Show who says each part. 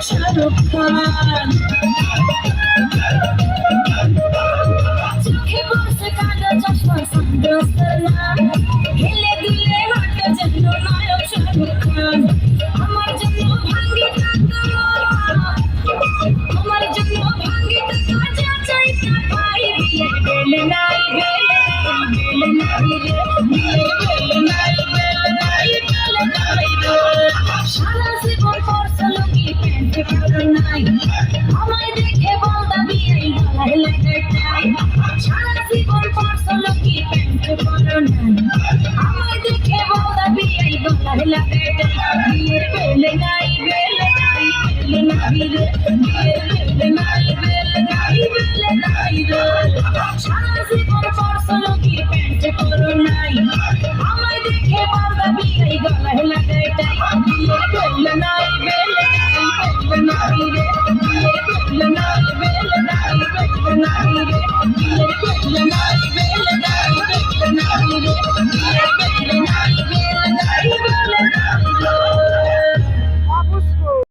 Speaker 1: শাহরুখ খান চোখে পড়ছে কালো চশমা সানগ্লাস হেলে দুলে হাঁটে যেন নায়ক শাহরুখ খান আমার জন্য ভাঙ্গি আমার জন্য ভাঙ্গি যা চাই তা পাই বিয়ের বেলে নাই বেলে নাই রে বিয়ের বেলে নাই রে সারা জীবন পরছে লুঙ্গি প্যান্ট পরো নাই আমায় দেখে বলদা বিয়ে গলায় লাগাটাই সারা জীবন পরছে লুঙ্গি প্যান্ট পরো নাই আমায় দেখে বলদা বিয়ে গলায় লাগাটাই বিয়ের বেলে নাই রে বিয়ের